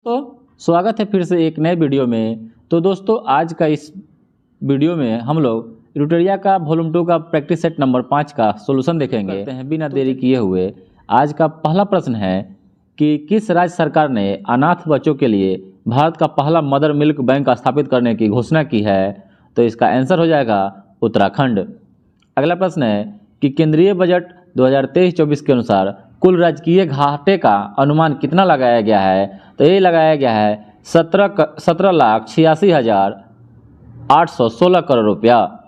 तो स्वागत है फिर से एक नए वीडियो में। तो दोस्तों आज का इस वीडियो में हम लोग ट्यूटोरिया का वॉल्यूम 2 का प्रैक्टिस सेट नंबर 5 का सॉल्यूशन देखेंगे। करते हैं बिना देरी किए हुए। आज का पहला प्रश्न है कि किस राज्य सरकार ने अनाथ बच्चों के लिए भारत का पहला मदर मिल्क बैंक स्थापित करने की घोषणा की है? तो इसका आंसर हो जाएगा उत्तराखंड। अगला प्रश्न है कि केंद्रीय बजट 2023-24 के अनुसार कुल राजकीय घाटे का अनुमान कितना लगाया गया है? तो ये लगाया गया है 17,86,816 करोड़ रुपया,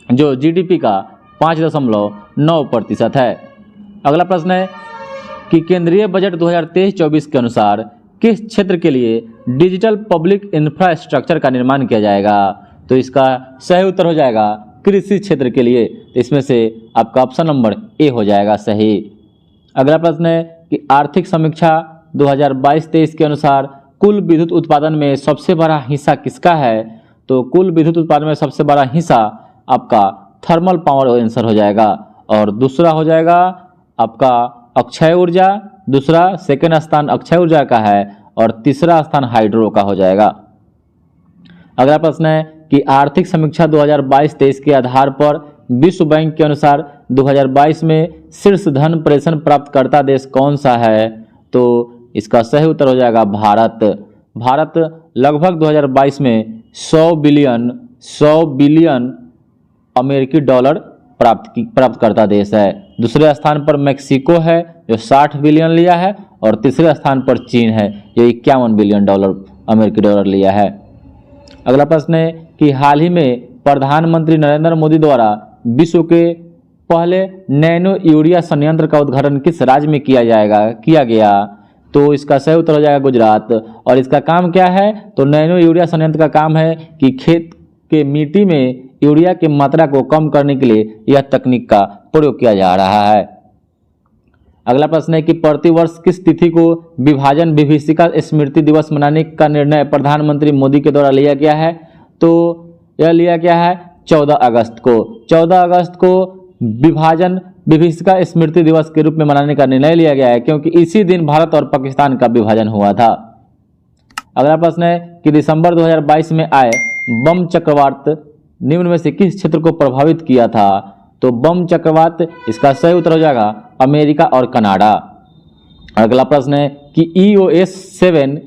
जो जीडीपी का 5.9% है। अगला प्रश्न है कि केंद्रीय बजट 2023-24 के अनुसार किस क्षेत्र के लिए डिजिटल पब्लिक इंफ्रास्ट्रक्चर का निर्माण किया जाएगा? तो इसका सही उत्तर हो जाएगा कृषि क्षेत्र के लिए। तो इसमें से आपका ऑप्शन नंबर ए हो जाएगा सही। अगला प्रश्न है कि आर्थिक समीक्षा 2022-23 के अनुसार कुल विद्युत उत्पादन में सबसे बड़ा हिस्सा किसका है? तो कुल विद्युत उत्पादन में सबसे बड़ा हिस्सा आपका थर्मल पावर आंसर हो जाएगा, और दूसरा हो जाएगा आपका अक्षय ऊर्जा। दूसरा सेकेंड स्थान अक्षय ऊर्जा का है और तीसरा स्थान हाइड्रो का हो जाएगा। अगला प्रश्न है कि आर्थिक समीक्षा 2022-23 के आधार पर विश्व बैंक के अनुसार 2022 में शीर्ष धन प्रेषण प्राप्तकर्ता देश कौन सा है? तो इसका सही उत्तर हो जाएगा भारत। भारत लगभग 2022 में 100 बिलियन अमेरिकी डॉलर प्राप्त करता देश है। दूसरे स्थान पर मेक्सिको है जो 60 बिलियन लिया है, और तीसरे स्थान पर चीन है जो 51 बिलियन अमेरिकी डॉलर लिया है। अगला प्रश्न है कि हाल ही में प्रधानमंत्री नरेंद्र मोदी द्वारा विश्व के पहले नैनो यूरिया संयंत्र का उद्घाटन किस राज्य में किया गया? तो इसका सही उत्तर हो जाएगा गुजरात। और इसका काम क्या है? तो नैनो यूरिया संयंत्र का काम है कि खेत के मिट्टी में यूरिया की मात्रा को कम करने के लिए यह तकनीक का प्रयोग किया जा रहा है। अगला प्रश्न है कि प्रतिवर्ष किस तिथि को विभाजन विभीषिका स्मृति दिवस मनाने का निर्णय प्रधानमंत्री मोदी के द्वारा लिया गया है? तो यह लिया गया है 14 अगस्त को। 14 अगस्त को विभाजन विभीषिका स्मृति दिवस के रूप में मनाने का निर्णय लिया गया है, क्योंकि इसी दिन भारत और पाकिस्तान का विभाजन हुआ था। अगला प्रश्न है कि दिसंबर 2022 में आए बम चक्रवात निम्न में से किस क्षेत्र को प्रभावित किया था? तो बम चक्रवात, इसका सही उत्तर हो जाएगा अमेरिका और कनाडा। अगला प्रश्न है कि EOS 7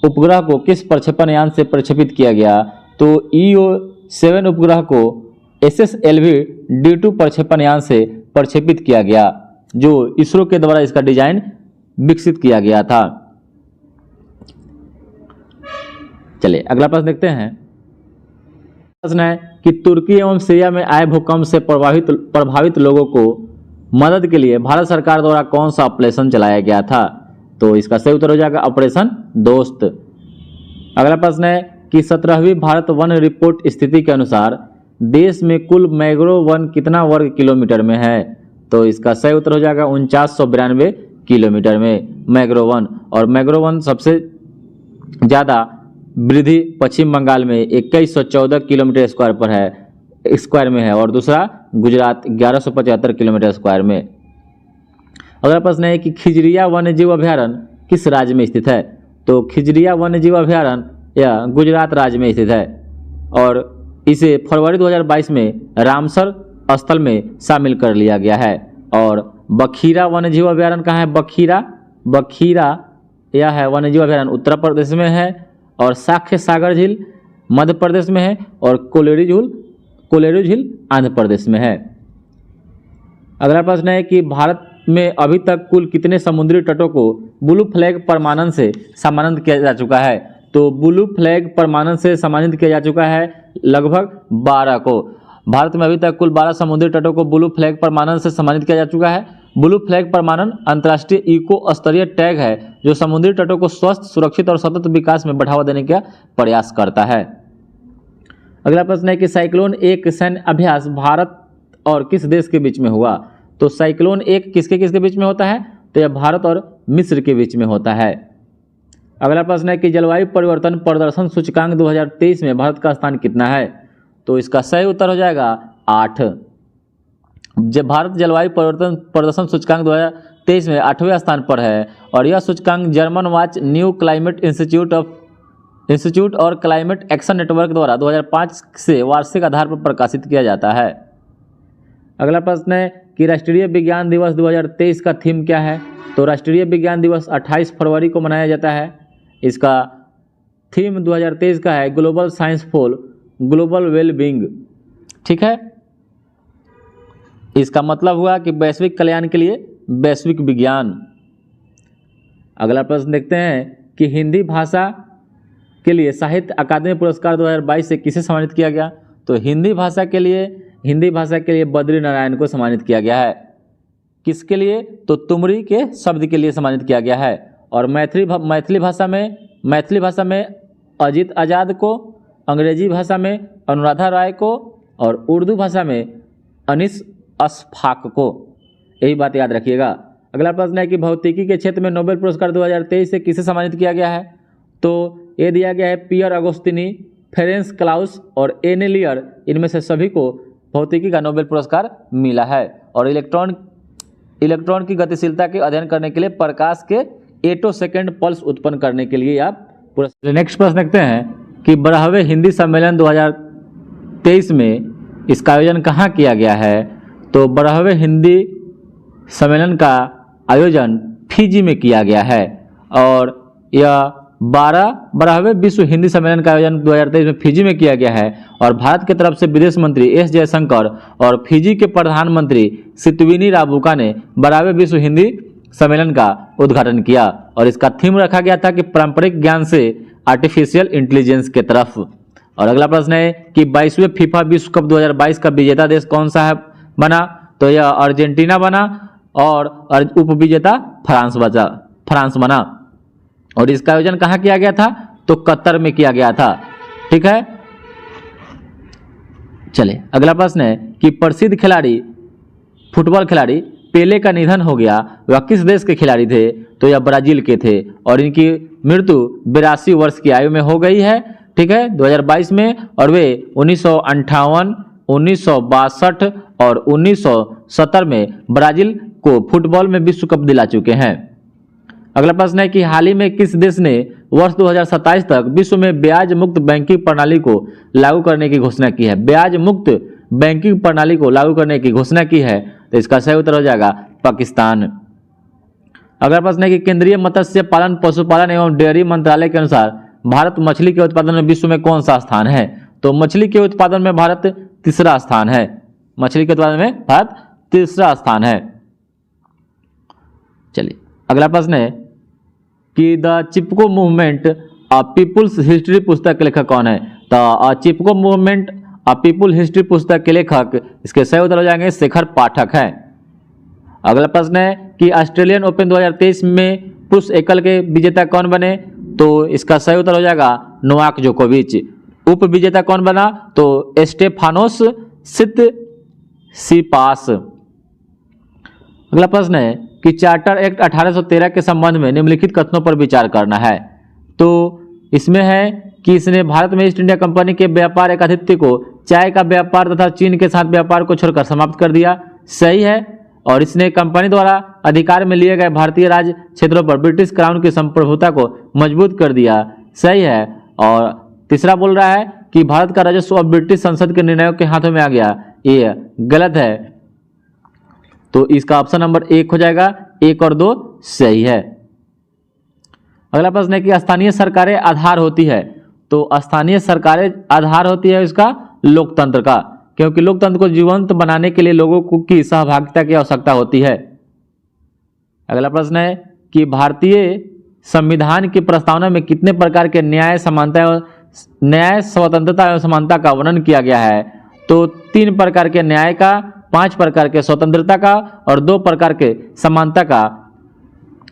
उपग्रह को किस प्रक्षेपण यान से प्रक्षेपित किया गया? तो EOS 7 उपग्रह को SSLV-D2 प्रक्षेपण यान से प्रक्षेपित किया गया, जो इसरो के द्वारा इसका डिजाइन विकसित किया गया था। चलिए अगला प्रश्न देखते हैं। प्रश्न है कि तुर्की एवं सीरिया में आए भूकंप से प्रभावित लोगों को मदद के लिए भारत सरकार द्वारा कौन सा ऑपरेशन चलाया गया था? तो इसका सही उत्तर हो जाएगा ऑपरेशन दोस्त। अगला प्रश्न है कि 17वीं भारत वन रिपोर्ट स्थिति के अनुसार देश में कुल मैंग्रोव वन कितना वर्ग किलोमीटर में है? तो इसका सही उत्तर हो जाएगा 4992 किलोमीटर में मैंग्रोव वन। और मैंग्रोव वन सबसे ज़्यादा वृद्धि पश्चिम बंगाल में 2114 किलोमीटर स्क्वायर में है, और दूसरा गुजरात 1175 किलोमीटर स्क्वायर में। अगला प्रश्न है कि खिजरिया वन्यजीव अभ्यारण्य किस राज्य में स्थित है? तो खिजरिया वन्यजीव अभ्यारण्य यह गुजरात राज्य में स्थित है, और इसे फरवरी 2022 में रामसर स्थल में शामिल कर लिया गया है। और बखीरा वन्यजीव अभ्यारण्य कहाँ है? बखीरा यह है वन्यजीव अभ्यारण्य उत्तर प्रदेश में है, और साख्य सागर झील मध्य प्रदेश में है, और कोलेरू झील आंध्र प्रदेश में है। अगला प्रश्न है कि भारत में अभी तक कुल कितने समुद्री तटों को ब्लू फ्लैग प्रमाणन से सम्मानित किया जा चुका है? तो ब्लू फ्लैग प्रमाणन से सम्मानित किया जा चुका है लगभग 12 को। भारत में अभी तक कुल 12 समुद्री तटों को ब्लू फ्लैग प्रमाणन से सम्मानित किया जा चुका है। ब्लू फ्लैग प्रमाणन अंतर्राष्ट्रीय इको स्तरीय टैग है जो समुद्री तटों को स्वस्थ, सुरक्षित और सतत विकास में बढ़ावा देने का प्रयास करता है। अगला प्रश्न है कि साइक्लोन एक सैन्य अभ्यास भारत और किस देश के बीच में हुआ? तो साइक्लोन एक किसके बीच में होता है? तो यह भारत और मिस्र के बीच में होता है। अगला प्रश्न है कि जलवायु परिवर्तन प्रदर्शन सूचकांक 2023 में भारत का स्थान कितना है? तो इसका सही उत्तर हो जाएगा 8। जब भारत जलवायु परिवर्तन प्रदर्शन सूचकांक 2023 में 8वें स्थान पर है और यह सूचकांक German watch new climate institute और क्लाइमेट एक्शन नेटवर्क द्वारा 2005 से वार्षिक आधार पर प्रकाशित किया जाता है। अगला प्रश्न है कि राष्ट्रीय विज्ञान दिवस 2023 का थीम क्या है। तो राष्ट्रीय विज्ञान दिवस 28 फरवरी को मनाया जाता है। इसका थीम 2023 का है global science for global wellbeing. ठीक है, इसका मतलब हुआ कि वैश्विक कल्याण के लिए वैश्विक विज्ञान। अगला प्रश्न देखते हैं कि हिंदी भाषा के लिए साहित्य अकादमी पुरस्कार 2022 से किसे सम्मानित किया गया। तो हिंदी भाषा के लिए बद्री नारायण को सम्मानित किया गया है। किसके लिए? तो तुमरी के शब्द के लिए सम्मानित किया गया है। और मैथिली भाषा में अजीत आज़ाद को, अंग्रेजी भाषा में अनुराधा राय को और उर्दू भाषा में अनीस अशफाक को। यही बात याद रखिएगा। अगला प्रश्न है कि भौतिकी के क्षेत्र में नोबेल पुरस्कार 2023 से किसे सम्मानित किया गया है। तो ये दिया गया है पियर अगोस्तिनी, फेरेंस क्लाउस और एनेलियर। इनमें से सभी को भौतिकी का नोबेल पुरस्कार मिला है। और इलेक्ट्रॉन की गतिशीलता के अध्ययन करने के लिए प्रकाश के एटोसेकेंड पल्स उत्पन्न करने के लिए आप पुरस्कार। नेक्स्ट प्रश्न देखते हैं कि 12वें हिंदी सम्मेलन 2023 में इसका आयोजन कहाँ किया गया है। तो 12वें हिंदी सम्मेलन का आयोजन फिजी में किया गया है। और यह 12वें विश्व हिंदी सम्मेलन का आयोजन 2023 में फिजी में किया गया है। और भारत की तरफ से विदेश मंत्री एस जयशंकर और फिजी के प्रधानमंत्री सितविनी राबुका ने 12वें विश्व हिंदी सम्मेलन का उद्घाटन किया। और इसका थीम रखा गया था कि पारंपरिक ज्ञान से आर्टिफिशियल इंटेलिजेंस के तरफ। और अगला प्रश्न है कि 22वें फीफा विश्व कप 2022 का विजेता देश कौन सा है बना। तो यह अर्जेंटीना बना और उपविजेता फ्रांस बना। और इसका आयोजन कहाँ किया गया था। तो कतर में किया गया था। ठीक है, चलिए अगला प्रश्न है कि प्रसिद्ध फुटबॉल खिलाड़ी पेले का निधन हो गया, वह किस देश के खिलाड़ी थे। तो यह ब्राजील के थे और इनकी मृत्यु 82 वर्ष की आयु में हो गई है। ठीक है, 2022 में। और वे 1958, 1962 और 1970 में ब्राजील को फुटबॉल में विश्व कप दिला चुके हैं। अगला प्रश्न है कि हाल ही में किस देश ने वर्ष 2027 तक विश्व में ब्याज मुक्त बैंकिंग प्रणाली को लागू करने की घोषणा की है। ब्याज मुक्त बैंकिंग प्रणाली को लागू करने की घोषणा की है। तो इसका सही उत्तर हो जाएगा पाकिस्तान। अगला प्रश्न है कि केंद्रीय मत्स्य पालन, पशुपालन एवं डेयरी मंत्रालय के अनुसार भारत मछली के उत्पादन में विश्व में कौन सा स्थान है। तो मछली के उत्पादन में भारत तीसरा स्थान है। मछली के उत्पादन में भारत तीसरा स्थान है। चलिए अगला प्रश्न है कि the Chipko movement a people's history पुस्तक के लेखक कौन है। तो Chipko movement a people history पुस्तक के लेखक, इसके सही उत्तर हो जाएंगे शेखर पाठक है। अगला प्रश्न है कि ऑस्ट्रेलियन ओपन 2023 में पुरुष एकल के विजेता कौन बने। तो इसका सही उत्तर हो जाएगा नोवाक जोकोविच। उप विजेता कौन बना। तो स्टेफानोस सितसिपास। अगला प्रश्न है कि चार्टर एक्ट 1813 के संबंध में निम्नलिखित कथनों पर विचार करना है। तो इसमें है कि इसने भारत में ईस्ट इंडिया कंपनी के व्यापार एकाधिपत्य को चाय का व्यापार तथा चीन के साथ व्यापार को छोड़कर समाप्त कर दिया। सही है। और इसने कंपनी द्वारा अधिकार में लिए गए भारतीय राज्य क्षेत्रों पर ब्रिटिश क्राउन की संप्रभुता को मजबूत कर दिया। सही है। और तीसरा बोल रहा है कि भारत का राजस्व अब ब्रिटिश संसद के निर्णयों के हाथों में आ गया। ये गलत है। तो इसका ऑप्शन नंबर 1 हो जाएगा। 1 और 2 सही है। अगला प्रश्न है कि स्थानीय सरकारें आधार होती है। तो स्थानीय सरकारें आधार होती है इसका लोकतंत्र का, क्योंकि लोकतंत्र को जीवंत बनाने के लिए लोगों की सहभागिता की आवश्यकता होती है। अगला प्रश्न है कि भारतीय संविधान की प्रस्तावना में कितने प्रकार के न्याय, स्वतंत्रता एवं समानता का वर्णन किया गया है। तो 3 प्रकार के न्याय का, 5 प्रकार के स्वतंत्रता का और 2 प्रकार के समानता का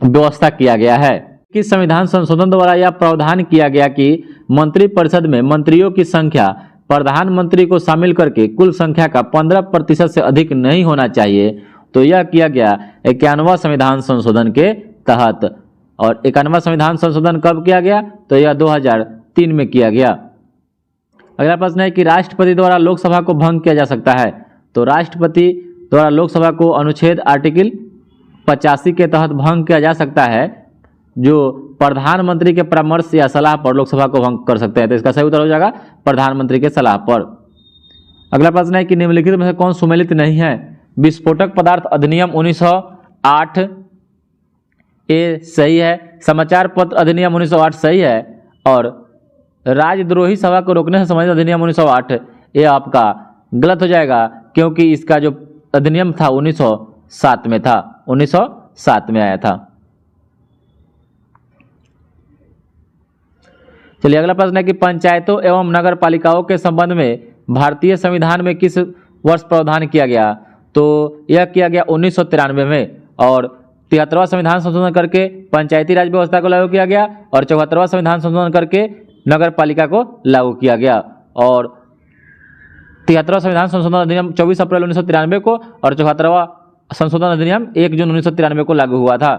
व्यवस्था किया गया है। कि संविधान संशोधन द्वारा यह प्रावधान किया गया कि मंत्रिपरिषद में मंत्रियों की संख्या प्रधानमंत्री को शामिल करके कुल संख्या का 15% से अधिक नहीं होना चाहिए। तो यह किया गया 51वां संविधान संशोधन के तहत। और 51वां संविधान संशोधन कब किया गया। तो यह 2003 में किया गया। अगला प्रश्न है कि राष्ट्रपति द्वारा लोकसभा को भंग किया जा सकता है। तो राष्ट्रपति द्वारा लोकसभा को अनुच्छेद आर्टिकल 85 के तहत भंग किया जा सकता है, जो प्रधानमंत्री के परामर्श या सलाह पर लोकसभा को भंग कर सकते हैं। तो इसका सही उत्तर हो जाएगा प्रधानमंत्री के सलाह पर। अगला प्रश्न है कि निम्नलिखित में से कौन सुमेलित नहीं है? विस्फोटक पदार्थ अधिनियम 1908 ए सही है, समाचार पत्र अधिनियम 1908 सही है, और राजद्रोही सभा को रोकने से संबंधित अधिनियम 1908 ये आपका गलत हो जाएगा, क्योंकि इसका जो अधिनियम था 1907 में था, 1907 में आया था। चलिए अगला प्रश्न है कि पंचायतों एवं नगर पालिकाओं के संबंध में भारतीय संविधान में किस वर्ष प्रावधान किया गया? तो यह किया गया 1993 में, और 73वां संविधान संशोधन करके पंचायती राज व्यवस्था को लागू किया गया, और 74वां संविधान संशोधन करके नगर पालिका को लागू किया गया, और 73वां संविधान संशोधन अधिनियम 24 अप्रैल 1993 को, और 74वां संशोधन अधिनियम 1 जून 1993 को लागू हुआ था।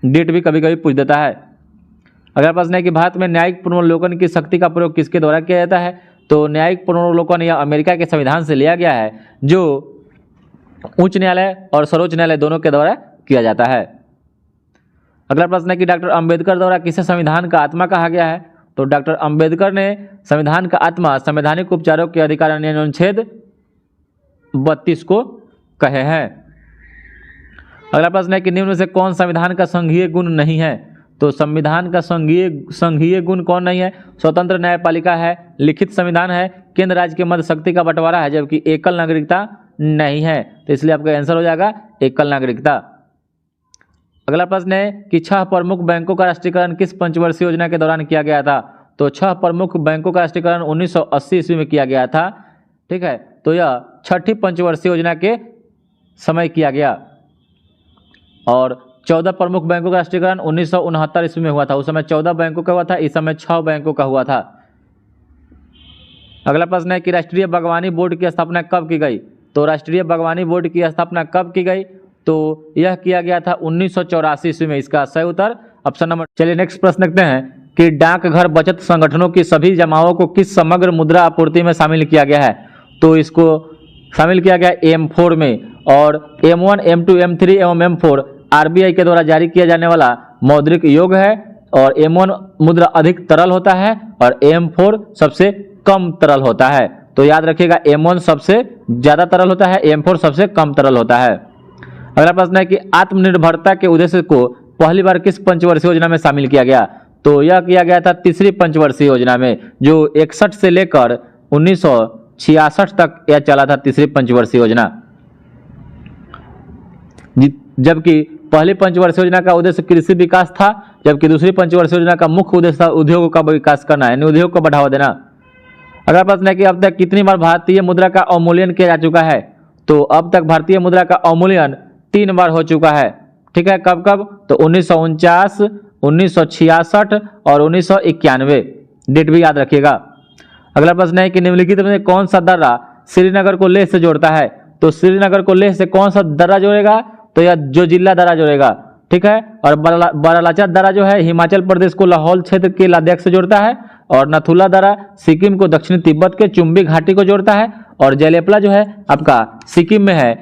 डेट भी कभी कभी पूछ देता है। अगला प्रश्न है कि भारत में न्यायिक पुनर्वलोकन की शक्ति का प्रयोग किसके द्वारा किया जाता है? तो न्यायिक पुनर्वलोकन यह अमेरिका के संविधान से लिया गया है, जो उच्च न्यायालय और सर्वोच्च न्यायालय दोनों के द्वारा किया जाता है। अगला प्रश्न है कि डॉक्टर अंबेडकर द्वारा किसे संविधान का आत्मा कहा गया है? तो डॉक्टर अंबेडकर ने संविधान का आत्मा संवैधानिक उपचारों के अधिकार अनुच्छेद 32 को कहे हैं। अगला प्रश्न है कि निम्न में से कौन संविधान का संघीय गुण नहीं है? तो संविधान का संघीय गुण कौन नहीं है? स्वतंत्र न्यायपालिका है, लिखित संविधान है, केंद्र राज्य के मध्य शक्ति का बंटवारा है, जबकि एकल नागरिकता नहीं है। तो इसलिए आपका आंसर हो जाएगा एकल नागरिकता। अगला प्रश्न है कि 6 प्रमुख बैंकों का राष्ट्रीयकरण किस पंचवर्षीय योजना के दौरान किया गया था? तो 6 प्रमुख बैंकों का राष्ट्रीयकरण 1980 ईस्वी में किया गया था। ठीक है, तो यह 6ठी पंचवर्षीय योजना के समय किया गया, और 14 प्रमुख बैंकों का राष्ट्रीयकरण 1969 ईस्वी में हुआ था। उस समय 14 बैंकों का हुआ था, इस समय 6 बैंकों का हुआ था। अगला प्रश्न है कि राष्ट्रीय बागवानी बोर्ड की स्थापना कब की गई? तो राष्ट्रीय बागवानी बोर्ड की स्थापना कब की गई? तो यह किया गया था 1984 ईस्वी में। इसका सही उत्तर ऑप्शन नंबर। चलिए नेक्स्ट प्रश्न देखते हैं कि डाकघर बचत संगठनों की सभी जमाओं को किस समग्र मुद्रा आपूर्ति में शामिल किया गया है? तो इसको शामिल किया गया M4 में, और M1, M2, M3 एवं M4 RBI के द्वारा जारी किया जाने वाला मौद्रिक योग है, और M1 मुद्रा अधिक तरल होता है और M4 सबसे कम तरल होता है। तो याद रखिएगा M1 सबसे ज़्यादा तरल होता है, M4 सबसे कम तरल होता है। अगला प्रश्न है कि आत्मनिर्भरता के उद्देश्य को पहली बार किस पंचवर्षीय योजना में शामिल किया गया? तो यह किया गया था तीसरी पंचवर्षीय योजना में, जो 61 से लेकर 1966 तक यह चला था, तीसरी पंचवर्षीय योजना। जबकि पहली पंचवर्षीय योजना का उद्देश्य कृषि विकास था, जबकि दूसरी पंचवर्षीय योजना का मुख्य उद्देश्य था उद्योगों का विकास करना, यानी उद्योग को बढ़ावा देना। अगला प्रश्न है कि अब तक कितनी बार भारतीय मुद्रा का अवमूल्यन किया जा चुका है? तो अब तक भारतीय मुद्रा का अवमूल्यन 3 बार हो चुका है। ठीक है, कब कब? तो 1949, 1966 और 1991। डेट भी याद रखिएगा। अगला प्रश्न है कि निम्नलिखित में कौन सा दर्रा श्रीनगर को लेह से जोड़ता है? तो श्रीनगर को लेह से कौन सा दर्रा जोड़ेगा? तो यह जो जिला दर्रा जोड़ेगा। ठीक है, और बरालाचा दर्रा जो है हिमाचल प्रदेश को लाहौल क्षेत्र के लद्दाख से जोड़ता है, और नथुला दर्रा सिक्किम को दक्षिणी तिब्बत के चुम्बी घाटी को जोड़ता है, और जलेपला जो है आपका सिक्किम में है।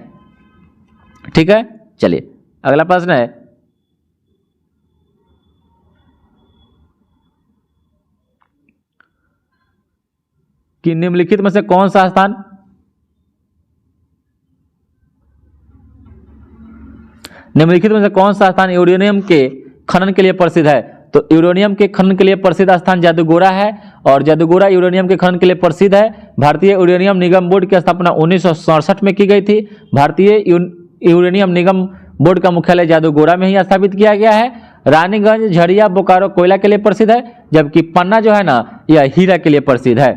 ठीक है, चलिए अगला प्रश्न है कि निम्नलिखित में से कौन सा स्थान यूरेनियम के खनन के लिए प्रसिद्ध है? तो यूरेनियम के खनन के लिए प्रसिद्ध स्थान जादूगोरा है, और जादूगोरा यूरेनियम के खनन के लिए प्रसिद्ध है। भारतीय यूरेनियम निगम बोर्ड की स्थापना 1967 में की गई थी। भारतीय यूरेनियम निगम बोर्ड का मुख्यालय जादूगोरा में ही स्थापित किया गया है। रानीगंज, झरिया, बोकारो कोयला के लिए प्रसिद्ध है, जबकि पन्ना जो है ना यह हीरा के लिए प्रसिद्ध है।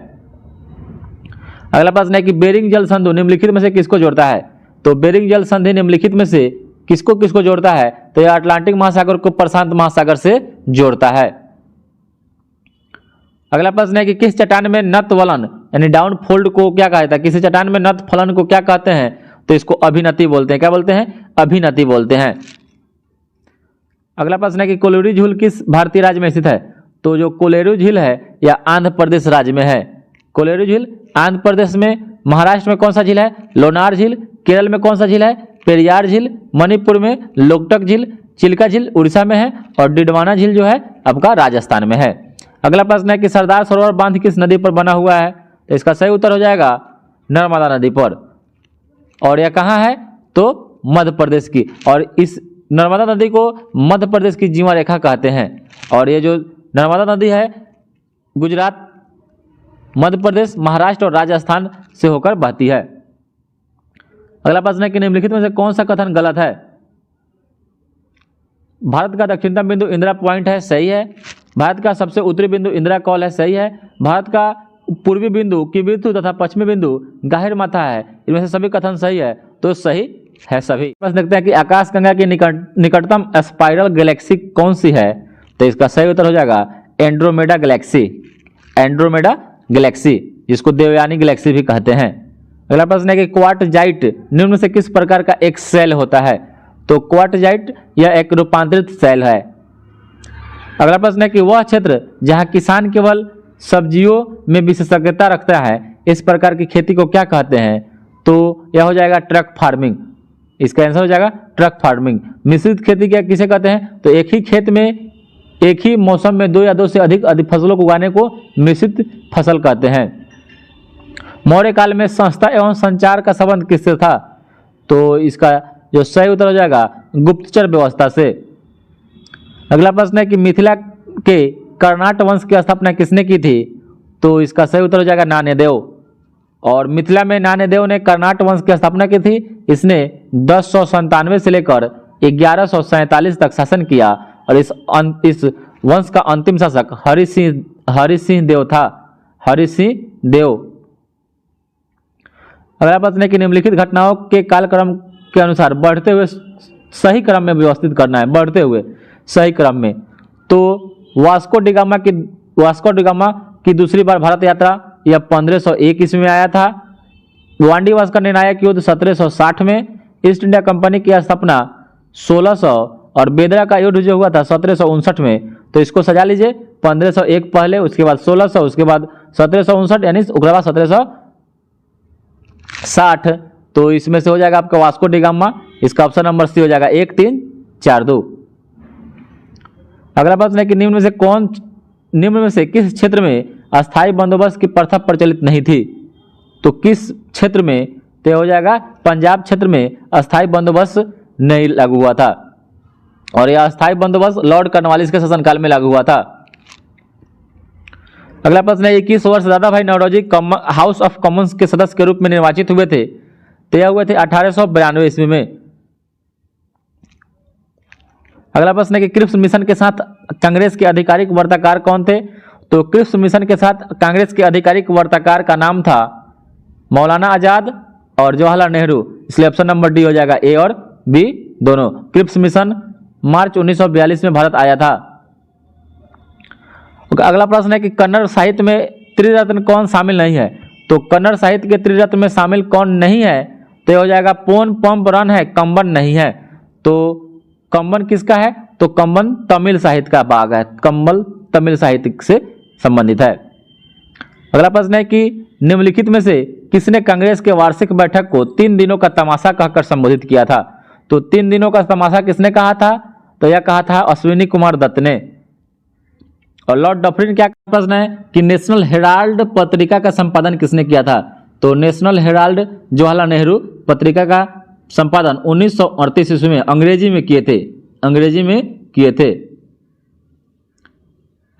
अगला प्रश्न है कि बेरिंग जल संधि निम्नलिखित में से किसको जोड़ता है? तो बेरिंग जल संधि निम्नलिखित में से किसको किसको जोड़ता है? तो यह अटलांटिक महासागर को प्रशांत महासागर से जोड़ता है। अगला प्रश्न है कि किस चट्टान में नत वलन यानी डाउन फोल्ड को क्या कहता है? किसी चट्टान में नत फलन को क्या कहते हैं? तो इसको अभिनति बोलते हैं। क्या बोलते हैं? अभिनति बोलते हैं। अगला प्रश्न है कि कोलेरू झील किस भारतीय राज्य में स्थित है? तो जो कोलेरू झील है यह आंध्र प्रदेश राज्य में है। कोलेरू झील आंध्र प्रदेश में। महाराष्ट्र में कौन सा झील है? लोनार झील। केरल में कौन सा झील है? पेरियार झील मणिपुर में, लोकटक झील, चिल्का झील उड़ीसा में है और डिडवाना झील जो है आपका राजस्थान में है। अगला प्रश्न है कि सरदार सरोवर बांध किस नदी पर बना हुआ है? तो इसका सही उत्तर हो जाएगा नर्मदा नदी पर। और यह कहाँ है? तो मध्य प्रदेश की। और इस नर्मदा नदी को मध्य प्रदेश की जीवा रेखा कहते हैं। और ये जो नर्मदा नदी है गुजरात, मध्य प्रदेश, महाराष्ट्र और राजस्थान से होकर बहती है। अगला प्रश्न है कि निम्नलिखित में से कौन सा कथन गलत है? भारत का दक्षिणतम बिंदु इंदिरा पॉइंट है, सही है। भारत का सबसे उत्तरी बिंदु इंदिरा कॉल है, सही है। भारत का पूर्वी बिंदु किबिथु तथा पश्चिमी बिंदु गाहिर माथा है, इनमें से सभी कथन सही है, तो सही है सभी। प्रश्न देखते हैं कि आकाशगंगा की निकटतम स्पाइरल गैलेक्सी कौन सी है? तो इसका सही उत्तर हो जाएगा एंड्रोमेडा गैलेक्सी। एंड्रोमेडा गैलेक्सी, जिसको देवयानी गैलेक्सी भी कहते हैं। अगला प्रश्न है कि क्वार्टजाइट निम्न में से किस प्रकार का एक सेल होता है? तो क्वार्टजाइट यह एक रूपांतरित सेल है। अगला प्रश्न है कि वह क्षेत्र जहां किसान केवल सब्जियों में विशेषज्ञता रखता है, इस प्रकार की खेती को क्या कहते हैं? तो यह हो जाएगा ट्रक फार्मिंग। इसका आंसर हो जाएगा ट्रक फार्मिंग। मिश्रित खेती क्या किसे कहते हैं? तो एक ही खेत में एक ही मौसम में दो या दो से अधिक फसलों को उगाने को मिश्रित फसल कहते हैं। मौर्य काल में संस्था एवं संचार का संबंध किससे था? तो इसका जो सही उत्तर हो जाएगा गुप्तचर व्यवस्था से। अगला प्रश्न है कि मिथिला के कर्नाट वंश की स्थापना किसने की थी? तो इसका सही उत्तर हो जाएगा नान्यदेव। और मिथिला में नान्यदेव ने कर्नाट वंश की स्थापना की थी। इसने 1097 से लेकर 1147 तक शासन किया और इस वंश का अंतिम शासक हरि सिंह देव था। हरि सिंह देव। अगला प्रश्न है कि निम्नलिखित घटनाओं के कालक्रम के अनुसार बढ़ते हुए सही क्रम में व्यवस्थित करना है। बढ़ते हुए सही क्रम में, तो वास्को डिगामा की दूसरी बार भारत यात्रा यह 1501 ईस्वी में आया था। वांडीवास का निर्णायक युद्ध 1760 में। ईस्ट इंडिया कंपनी की स्थापना 1600 और बेदरा का युद्ध जो हुआ था 1759 में। तो इसको सजा लीजिए, 1501 पहले, उसके बाद 1600, उसके बाद 1759, यानी उसके बाद 1760। तो इसमें से हो जाएगा आपका वास्को डिगामा। इसका ऑप्शन नंबर सी हो जाएगा 1342। अगला प्रश्न है कि निम्न में से किस क्षेत्र में अस्थायी बंदोबस्त की प्रथा प्रचलित नहीं थी? तो किस क्षेत्र में? तो हो जाएगा पंजाब क्षेत्र में अस्थायी बंदोबस्त नहीं लागू हुआ था। और यह अस्थायी बंदोबस्त लॉर्ड कॉर्नवालिस के शासनकाल में लागू हुआ था। अगला प्रश्न है 21 वर्ष दादा भाई नौरोजी हाउस ऑफ कॉमन्स के सदस्य के रूप में निर्वाचित हुए थे? तो यह हुए थे 1892 ईस्वी में। अगला प्रश्न है कि क्रिप्स मिशन के साथ कांग्रेस के आधिकारिक वार्ताकार कौन थे? तो क्रिप्स मिशन के साथ कांग्रेस के आधिकारिक वार्ताकार का नाम था मौलाना आजाद और जवाहरलाल नेहरू। इसलिए ऑप्शन नंबर डी हो जाएगा, ए और बी दोनों। क्रिप्स मिशन मार्च 1942 में भारत आया था। अगला प्रश्न है कि कन्नड़ साहित्य में त्रिरत्न कौन शामिल नहीं है? तो कन्नड़ साहित्य के त्रिरत्न में शामिल कौन नहीं है? तो हो जाएगा पोन पंप रन है, कंबन नहीं है। तो कंबन किसका है? तो कंबन तमिल साहित्य का भाग है, कंबल तमिल साहित्य से संबंधित है। अगला प्रश्न है कि निम्नलिखित में से किसने कांग्रेस के वार्षिक बैठक को 3 दिनों का तमाशा कहकर संबोधित किया था? तो 3 दिनों का तमाशा किसने कहा था? तो यह कहा था अश्विनी कुमार दत्त ने। और लॉर्ड डफरिन क्या प्रश्न है कि नेशनल हेराल्ड पत्रिका का संपादन किसने किया था? तो नेशनल हेराल्ड जवाहरलाल नेहरू पत्रिका का संपादन 1938 ईस्वी में अंग्रेजी में किए थे।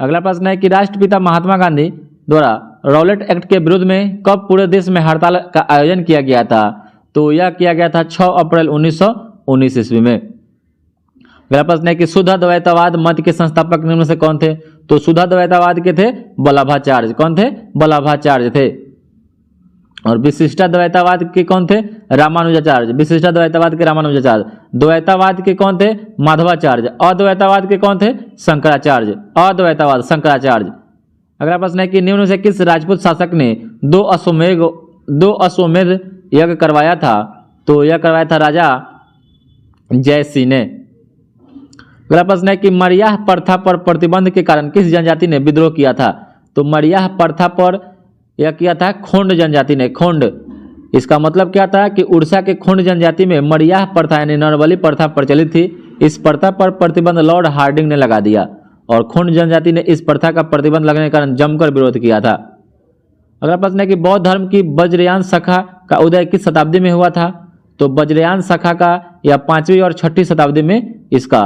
अगला प्रश्न है कि राष्ट्रपिता महात्मा गांधी द्वारा रॉलेट एक्ट के विरोध में कब पूरे देश में हड़ताल का आयोजन किया गया था? तो यह किया गया था 6 अप्रैल 1919 ईस्वी में। अगला प्रश्न है कि शुद्ध द्वैतवाद मत के संस्थापक निम्न में से कौन थे? तो शुद्ध द्वैतवाद के थे वल्लभाचार्य। कौन थे? वल्लभाचार्य थे। और विशिष्टाद्वैतवाद के कौन थे? रामानुजाचार्य। विशिष्टाद्वैतवाद के रामानुजाचार्य। द्वैतवाद के कौन थे? माधवाचार्य। अद्वैतवाद के कौन थे? शंकराचार्य। अद्वैतवाद शंकराचार्य। अगला प्रश्न है कि निम्न से किस राजपूत शासक ने 2 अश्वमेध यज्ञ करवाया था? तो यह करवाया था राजा जयसिंह ने। अगला प्रश्न है कि मरियाह प्रथा पर प्रतिबंध के कारण किस जनजाति ने विद्रोह किया था? तो मरियाह प्रथा पर यह किया था खोंड जनजाति ने। खोंड इसका मतलब क्या था कि उड़ीसा के खोंड जनजाति में मड़ियाह प्रथा यानी नरबली प्रथा प्रचलित थी। इस प्रथा पर प्रतिबंध लॉर्ड हार्डिंग ने लगा दिया और खोंड जनजाति ने इस प्रथा का प्रतिबंध लगने के कारण जमकर विरोध किया था। अगला प्रश्न है कि बौद्ध धर्म की वज्रयान शाखा का उदय किस शताब्दी में हुआ था? तो वज्रयान शाखा का या 5वीं और 6वीं शताब्दी में इसका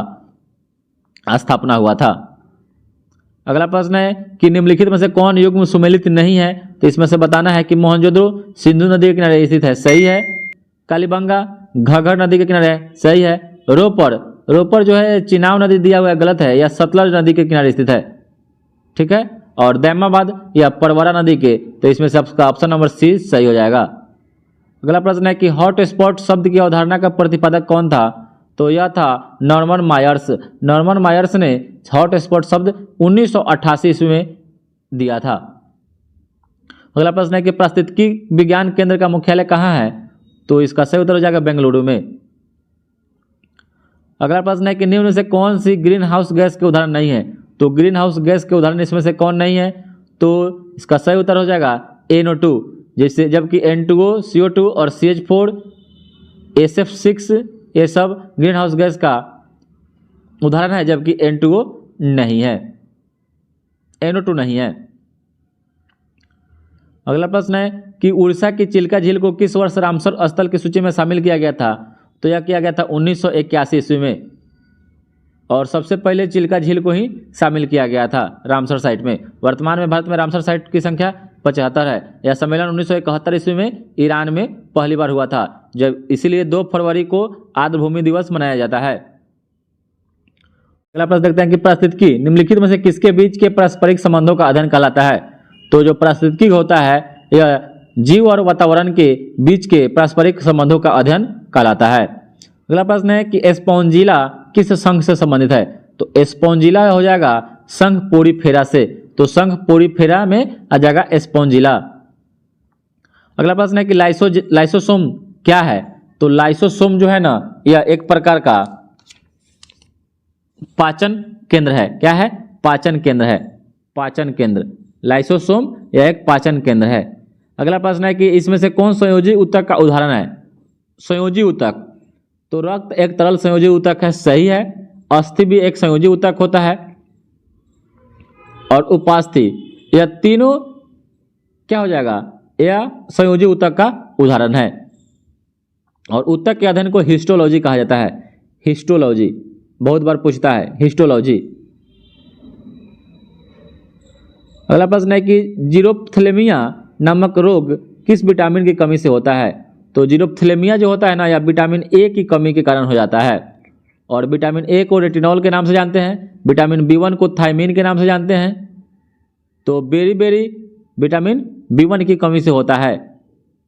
स्थापना हुआ था। अगला प्रश्न है कि निम्नलिखित में से कौन युग में सुमेलित नहीं है? तो इसमें से बताना है कि मोहनजोदड़ो सिंधु नदी के किनारे स्थित है, सही है। कालीबंगा घाघर नदी के किनारे, सही है। रोपर जो है चिनाब नदी दिया हुआ है, गलत है, या सतलज नदी के किनारे स्थित है, ठीक है। और दैमाबाद या परवरा नदी के, तो इसमें से आपका ऑप्शन नंबर सी सही हो जाएगा। अगला प्रश्न है कि हॉट स्पॉट शब्द की अवधारणा का प्रतिपादक कौन था? तो यह था नॉर्मन मायर्स। नॉर्मन मायर्स ने हॉट स्पॉट शब्द 1988 ईस्वी में दिया था। अगला प्रश्न है कि पारिस्थितिकी विज्ञान केंद्र का मुख्यालय कहाँ है? तो इसका सही उत्तर हो जाएगा बेंगलुरु में। अगला प्रश्न है कि निम्न में से कौन सी ग्रीन हाउस गैस के उदाहरण नहीं है? तो ग्रीन हाउस गैस के उदाहरण इसमें से कौन नहीं है? तो इसका सही उत्तर हो जाएगा NO2, जैसे जबकि N2O, CO2 और CH4, SF6 ये सब ग्रीन हाउस गैस का उदाहरण है, जबकि N2O नहीं है, NO2 नहीं है। अगला प्रश्न है कि उड़ीसा की चिल्का झील को किस वर्ष रामसर स्थल की सूची में शामिल किया गया था? तो यह किया गया था 1981 ईस्वी में, और सबसे पहले चिल्का झील को ही शामिल किया गया था रामसर साइट में। वर्तमान में भारत में रामसर साइट की संख्या 75 है। यह सम्मेलन 1971 ईस्वी में ईरान में पहली बार हुआ था, जब इसीलिए 2 फरवरी को आर्द्रभूमि दिवस मनाया जाता है। अगला प्रश्न देखते हैं कि पारिस्थितिकी निम्नलिखित में से किसके बीच के पारस्परिक संबंधों का अध्ययन कहलाता है? तो जो पारिस्थितिकी होता है यह जीव और वातावरण के बीच के पारस्परिक संबंधों का अध्ययन कहलाता है। अगला प्रश्न है कि एस्पोंजिला किस संघ से संबंधित है? तो एस्पोंजिला हो जाएगा संघ पोरीफेरा से, तो संघ पोरीफेरा में आ जाएगा एस्पोंजिला। अगला प्रश्न है कि लाइसोसोम क्या है? तो लाइसोसोम जो है ना यह एक प्रकार का पाचन केंद्र है। क्या है? पाचन केंद्र है, पाचन केंद्र। लाइसोसोम यह एक पाचन केंद्र है। अगला प्रश्न है कि इसमें से कौन संयोजी ऊतक का उदाहरण है? संयोजी ऊतक, तो रक्त एक तरल संयोजी ऊतक है, सही है। अस्थि भी एक संयोजी ऊतक होता है, और उपास्थि, यह तीनों क्या हो जाएगा? यह संयोजी ऊतक का उदाहरण है। और ऊतक के अध्ययन को हिस्टोलॉजी कहा जाता है। हिस्टोलॉजी बहुत बार पूछता है, हिस्टोलॉजी। अगला प्रश्न है कि जीरोप्थेलेमिया नामक रोग किस विटामिन की कमी से होता है? तो जीरोप्थेलेमिया जो होता है ना यह विटामिन ए की कमी के कारण हो जाता है। और विटामिन ए को रेटिनॉल के नाम से जानते हैं, विटामिन B1 को थायमीन के नाम से जानते हैं। तो बेरी विटामिन B1 की कमी से होता है,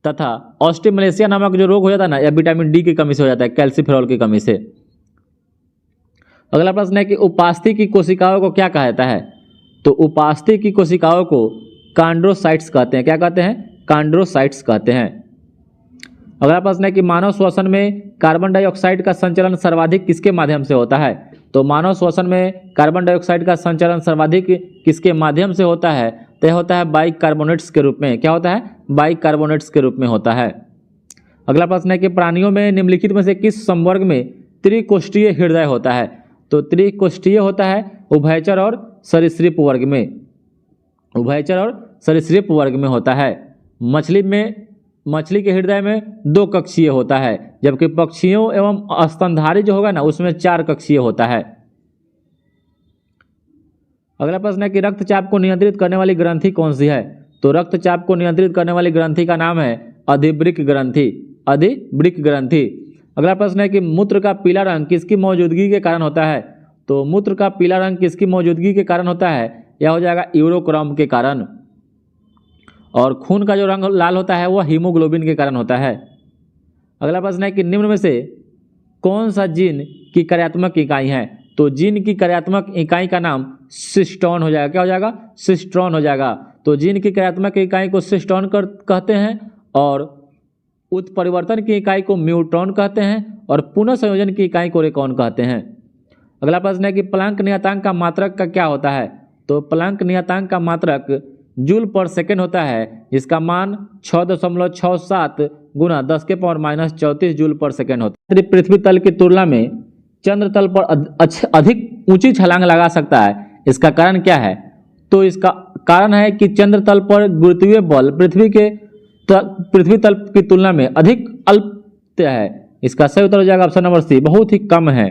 तथा ऑस्टियोमलेसिया नामक जो रोग हो जाता है ना यह विटामिन डी की कमी से हो जाता है, कैल्सीफेरॉल की कमी से। अगला प्रश्न है कि उपास्थि की कोशिकाओं को क्या कहा जाता है? तो उपास्थि की कोशिकाओं को कॉन्ड्रोसाइट्स कहते हैं। क्या कहते हैं? कॉन्ड्रोसाइट्स कहते हैं। अगला प्रश्न है कि मानव श्वसन में कार्बन डाइऑक्साइड का संचलन सर्वाधिक किसके माध्यम से होता है? तो मानव श्वसन में कार्बन डाइऑक्साइड का संचलन सर्वाधिक किसके माध्यम से होता है? तो यह होता है बाइकार्बोनेट्स के रूप में। क्या होता है? बाइकार्बोनेट्स के रूप में होता है। अगला प्रश्न है कि प्राणियों में निम्नलिखित में से किस संवर्ग में त्रिकोष्ठीय हृदय होता है? तो त्रिकोष्ठीय होता है उभयचर और सरीसृप वर्ग में, उभयचर और सरीसृप वर्ग में होता है। मछली के हृदय में 2 कक्षीय होता है, जबकि पक्षियों एवं स्तनधारी जो होगा ना उसमें 4 कक्षीय होता है। अगला प्रश्न है कि रक्तचाप को नियंत्रित करने वाली ग्रंथि कौन सी है? तो रक्तचाप को नियंत्रित करने वाली ग्रंथि का नाम है अधिवृक्क ग्रंथि, अधिवृक्क ग्रंथि। अगला प्रश्न है कि मूत्र का पीला रंग किसकी मौजूदगी के कारण होता है? तो मूत्र का पीला रंग किसकी मौजूदगी के कारण होता है? यह हो जाएगा यूरोक्रोम के कारण। और खून का जो रंग लाल होता है वह हीमोग्लोबिन के कारण होता है। अगला प्रश्न है कि निम्न में से कौन सा जीन की कार्यात्मक इकाई है? तो जीन की कार्यात्मक इकाई का नाम सिस्टोन हो जाएगा। क्या हो जाएगा? सिस्ट्रॉन हो जाएगा। तो जीन की कार्यात्मक इकाई को सिस्टोन कहते हैं, और उत्परिवर्तन की इकाई को म्यूट्रॉन कहते हैं, और पुनः संयोजन की इकाई को रेकॉन कहते हैं। अगला प्रश्न है कि प्लैंक नियतांक का मात्रक का क्या होता है? तो प्लैंक नियतांक का मात्रक जूल पर सेकेंड होता है, जिसका मान 6.67 गुना 10⁻⁻34 जूल पर सेकेंड होता है। पृथ्वी तल की तुलना में चंद्र तल पर अधिक ऊंची छलांग लगा सकता है। इसका कारण क्या है? तो इसका कारण है कि चंद्र तल पर गुरुत्वीय बल पृथ्वी तल की तुलना में अधिक अल्प है। इसका सही उत्तर हो जाएगा ऑप्शन नंबर सी, बहुत ही कम है।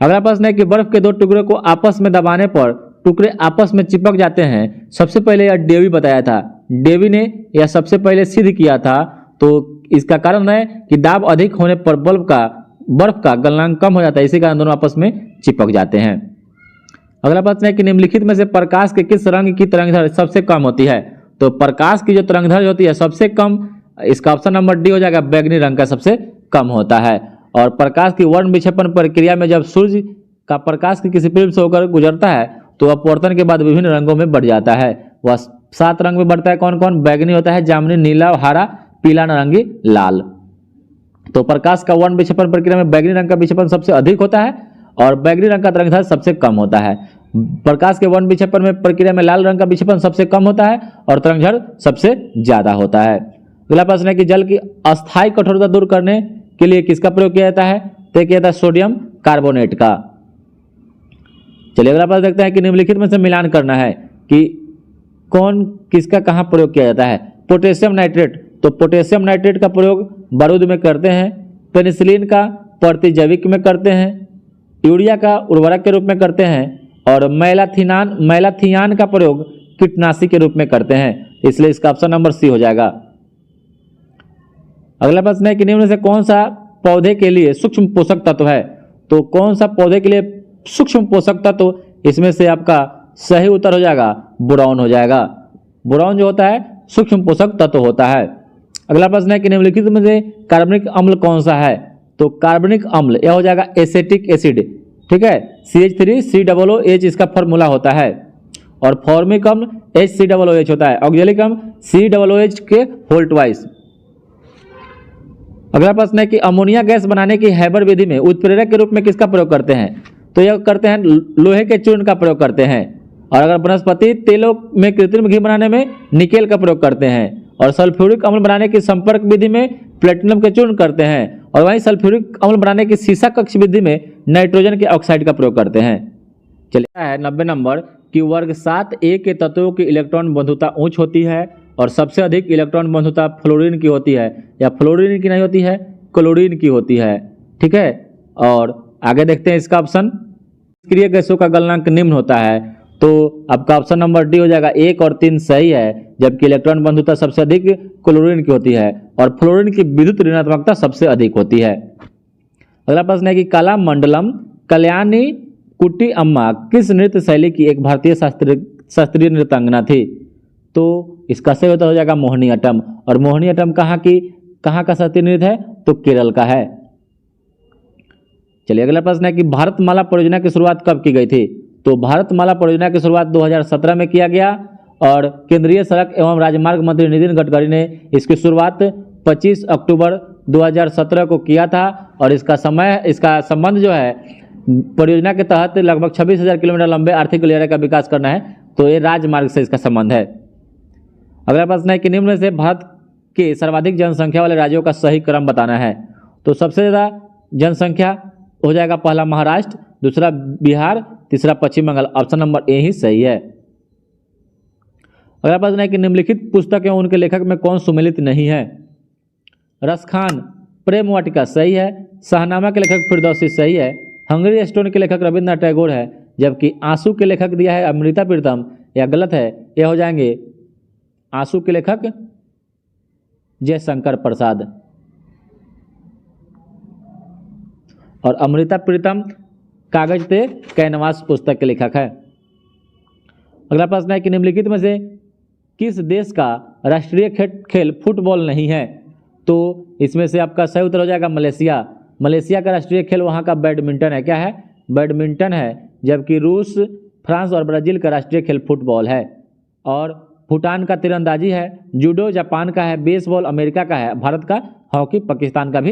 अगला प्रश्न है कि बर्फ के दो टुकड़े को आपस में दबाने पर टुकड़े आपस में चिपक जाते हैं। सबसे पहले यह डेवी बताया था, डेवी ने यह सबसे पहले सिद्ध किया था। तो इसका कारण है कि दाब अधिक होने पर बर्फ का गलनांक कम हो जाता है, इसी कारण दोनों आपस में चिपक जाते हैं। अगला प्रश्न है कि निम्नलिखित में से प्रकाश के किस रंग की तरंगदैर्घ्य सबसे कम होती है? तो प्रकाश की जो तरंगदैर्घ्य होती है सबसे कम, इसका ऑप्शन नंबर डी हो जाएगा, बैगनी रंग का सबसे कम होता है। और प्रकाश की वर्ण विक्षेपण प्रक्रिया में जब सूर्य का प्रकाश की किसी प्रिज्म से होकर गुजरता है तो अपवर्तन के बाद विभिन्न रंगों में बढ़ जाता है। वह 7 रंग में बढ़ता है। कौन कौन? बैगनी होता है, जामुनी, नीला, हरा, पीला, नारंगी, लाल। तो प्रकाश का वर्ण विक्षेपण प्रक्रिया में बैगनी रंग का विक्षेपण सबसे अधिक होता है और बैगनी रंग का तरंगदैर्घ्य सबसे कम होता है। प्रकाश के वर्ण विक्षेपण में प्रक्रिया में लाल रंग का विक्षेपण सबसे कम होता है और तरंगदैर्घ्य सबसे ज्यादा होता है। अगला प्रश्न है कि जल की अस्थायी कठोरता दूर करने के लिए किसका प्रयोग किया जाता है? तो किया जाता है सोडियम कार्बोनेट का। चलिए अगला प्रश्न देखते हैं कि निम्नलिखित में से मिलान करना है कि कौन किसका कहाँ प्रयोग किया जाता है। पोटेशियम नाइट्रेट, तो पोटेशियम नाइट्रेट का प्रयोग बारूद में करते हैं, पेनिसिलिन का प्रतिजैविक में करते हैं, यूरिया का उर्वरक के रूप में करते हैं और मैलाथियान का प्रयोग कीटनाशी के रूप में करते हैं। इसलिए इसका ऑप्शन नंबर सी हो जाएगा। अगला प्रश्न है कि निम्न से कौन सा पौधे के लिए सूक्ष्म पोषक तत्व है? तो कौन सा पौधे के लिए सूक्ष्म पोषक तत्व, इसमें से आपका सही उत्तर हो जाएगा बोरॉन हो जाएगा। बोरॉन जो होता है सूक्ष्म पोषक तत्व होता है। अगला प्रश्न है कि निम्नलिखित में से कार्बनिक अम्ल कौन सा है? तो कार्बनिक अम्ल यह हो जाएगा एसिटिक एसिड, ठीक है। CH3COOH इसका फॉर्मूला होता है और फॉर्मिक अम्ल HCOOH होता है। ऑक्जेलिक अम्ल COOH के होल ट्वाइस। अगला प्रश्न है कि अमोनिया गैस बनाने की हैबर विधि में उत्प्रेरक के रूप में किसका प्रयोग करते हैं? तो यह करते हैं लोहे के चूर्ण का प्रयोग करते हैं। और अगर वनस्पति तेलों में कृत्रिम घी बनाने में निकेल का प्रयोग करते हैं और सल्फ्यूरिक अम्ल बनाने की संपर्क विधि में प्लेटिनम के चूर्ण करते हैं और वहीं सल्फ्यूरिक अम्ल बनाने की सीसा कक्ष विधि में नाइट्रोजन के ऑक्साइड का प्रयोग करते हैं। चलिए है 90 नंबर कि वर्ग 7A के तत्वों की इलेक्ट्रॉन बंधुता उच्च होती है और सबसे अधिक इलेक्ट्रॉन बंधुता फ्लोरीन की होती है, या फ्लोरीन की नहीं होती है, क्लोरीन की होती है, ठीक है। और आगे देखते हैं इसका ऑप्शन, निष्क्रिय गैसों का गलनांक निम्न होता है। तो आपका ऑप्शन नंबर डी हो जाएगा, 1 और 3 सही है, जबकि इलेक्ट्रॉन बंधुता सबसे अधिक क्लोरीन की होती है और फ्लोरीन की विद्युत ऋणात्मकता सबसे अधिक होती है। अगला प्रश्न है कि कलामंडलम कल्याणी कुट्टी अम्मा किस नृत्य शैली की एक भारतीय शास्त्रीय नृत्यांगना थी? तो इसका सही उत्तर हो जाएगा मोहिनीअट्टम। और मोहिनीअट्टम कहाँ का शास्त्रीय नृत्य है? तो केरल का है। चलिए अगला प्रश्न है कि भारतमाला परियोजना की शुरुआत कब की गई थी? तो भारतमाला परियोजना की शुरुआत 2017 में किया गया और केंद्रीय सड़क एवं राजमार्ग मंत्री नितिन गडकरी ने इसकी शुरुआत 25 अक्टूबर 2017 को किया था। और इसका संबंध जो है परियोजना के तहत लगभग 26,000 किलोमीटर लंबे आर्थिक गलियारे का विकास करना है, तो ये राजमार्ग से इसका संबंध है। अगला प्रश्न है कि निम्न में से भारत के सर्वाधिक जनसंख्या वाले राज्यों का सही क्रम बताना है। तो सबसे ज़्यादा जनसंख्या हो जाएगा पहला महाराष्ट्र, दूसरा बिहार, तीसरा पश्चिम बंगाल। ऑप्शन नंबर ए ही सही है। अगला प्रश्न है कि निम्नलिखित पुस्तक एवं उनके लेखक में कौन सुमेलित नहीं है? रसखान प्रेम वाटिका सही है, शाहनामा के लेखक फिरदौसी सही है, हंगरी स्टोन के लेखक रविन्द्रनाथ टैगोर है, जबकि आंसू के लेखक दिया है अमृता प्रीतम। यह गलत है, यह हो जाएंगे आंसू के लेखक जयशंकर प्रसाद और अमृता प्रीतम कागज पे कैनवास पुस्तक के लेखक है। अगला प्रश्न है कि निम्नलिखित में से किस देश का राष्ट्रीय खेल फुटबॉल नहीं है? तो इसमें से आपका सही उत्तर हो जाएगा मलेशिया। मलेशिया का राष्ट्रीय खेल वहाँ का बैडमिंटन है। क्या है? बैडमिंटन है। जबकि रूस, फ्रांस और ब्राजील का राष्ट्रीय खेल फुटबॉल है। और भूटान का तीरंदाजी है, जूडो जापान का है, बेसबॉल अमेरिका का है, भारत का हॉकी पाकिस्तान का भी